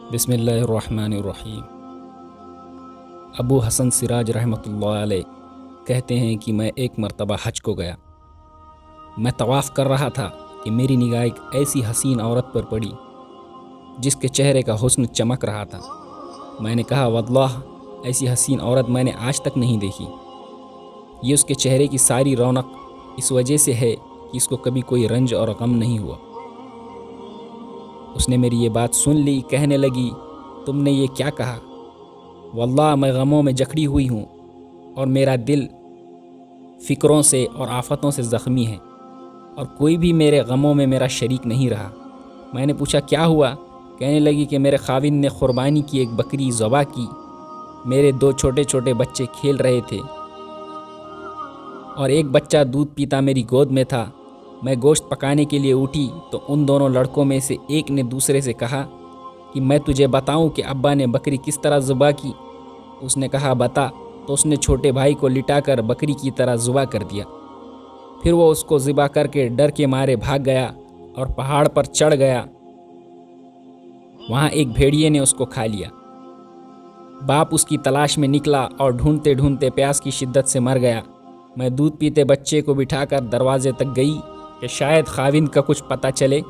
بسم اللہ الرحمن الرحیم۔ ابو حسن سراج رحمۃ اللہ علیہ کہتے ہیں کہ میں ایک مرتبہ حج کو گیا۔ میں طواف کر رہا تھا کہ میری نگاہ ایک ایسی حسین عورت پر پڑی جس کے چہرے کا حسن چمک رہا تھا۔ میں نے کہا واللہ ایسی حسین عورت میں نے آج تک نہیں دیکھی۔ یہ اس کے چہرے کی ساری رونق اس وجہ سے ہے کہ اس کو کبھی کوئی رنج اور غم نہیں ہوا۔ اس نے میری یہ بات سن لی، کہنے لگی تم نے یہ کیا کہا؟ واللہ میں غموں میں جکڑی ہوئی ہوں اور میرا دل فکروں سے اور آفتوں سے زخمی ہے، اور کوئی بھی میرے غموں میں میرا شریک نہیں رہا۔ میں نے پوچھا کیا ہوا؟ کہنے لگی کہ میرے خاوند نے قربانی کی ایک بکری ذبح کی، میرے 2 چھوٹے چھوٹے بچے کھیل رہے تھے اور ایک بچہ دودھ پیتا میری گود میں تھا۔ میں گوشت پکانے کے لیے اٹھی تو ان دونوں لڑکوں میں سے ایک نے دوسرے سے کہا کہ میں تجھے بتاؤں کہ ابا نے بکری کس طرح ذبح کی؟ اس نے کہا بتا، تو اس نے چھوٹے بھائی کو لٹا کر بکری کی طرح ذبح کر دیا۔ پھر وہ اس کو ذبح کر کے ڈر کے مارے بھاگ گیا اور پہاڑ پر چڑھ گیا۔ وہاں ایک بھیڑیے نے اس کو کھا لیا۔ باپ اس کی تلاش میں نکلا اور ڈھونڈتے ڈھونڈتے پیاس کی شدت سے مر گیا۔ میں دودھ پیتے بچے کو بٹھا کر دروازے تک گئی کہ شاید خاوند کا کچھ پتہ چلے،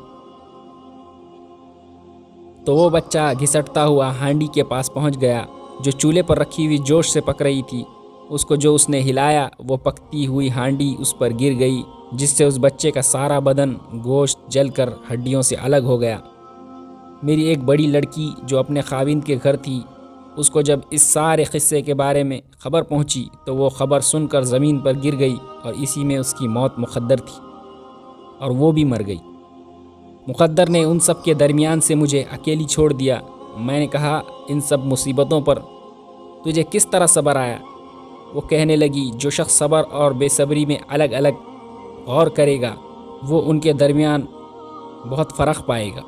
تو وہ بچہ گھسٹتا ہوا ہانڈی کے پاس پہنچ گیا جو چولہے پر رکھی ہوئی جوش سے پک رہی تھی۔ اس کو جو اس نے ہلایا وہ پکتی ہوئی ہانڈی اس پر گر گئی، جس سے اس بچے کا سارا بدن گوشت جل کر ہڈیوں سے الگ ہو گیا۔ میری ایک بڑی لڑکی جو اپنے خاوند کے گھر تھی، اس کو جب اس سارے قصے کے بارے میں خبر پہنچی تو وہ خبر سن کر زمین پر گر گئی، اور اسی میں اس کی موت مقدر تھی اور وہ بھی مر گئی۔ مقدر نے ان سب کے درمیان سے مجھے اکیلی چھوڑ دیا۔ میں نے کہا ان سب مصیبتوں پر تجھے کس طرح صبر آیا؟ وہ کہنے لگی جو شخص صبر اور بے صبری میں الگ الگ غور کرے گا وہ ان کے درمیان بہت فرق پائے گا۔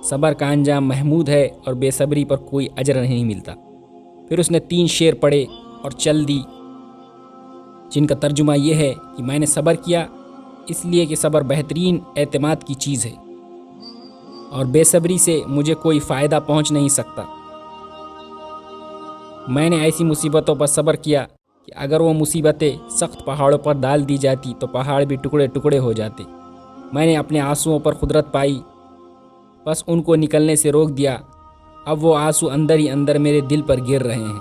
صبر کا انجام محمود ہے اور بے صبری پر کوئی اجر نہیں ملتا۔ پھر اس نے 3 شعر پڑھے اور چل دی، جن کا ترجمہ یہ ہے کہ میں نے صبر کیا اس لیے کہ صبر بہترین اعتماد کی چیز ہے، اور بے صبری سے مجھے کوئی فائدہ پہنچ نہیں سکتا۔ میں نے ایسی مصیبتوں پر صبر کیا کہ اگر وہ مصیبتیں سخت پہاڑوں پر ڈال دی جاتی تو پہاڑ بھی ٹکڑے ٹکڑے ہو جاتے۔ میں نے اپنے آنسوؤں پر قدرت پائی، بس ان کو نکلنے سے روک دیا۔ اب وہ آنسو اندر ہی اندر میرے دل پر گر رہے ہیں۔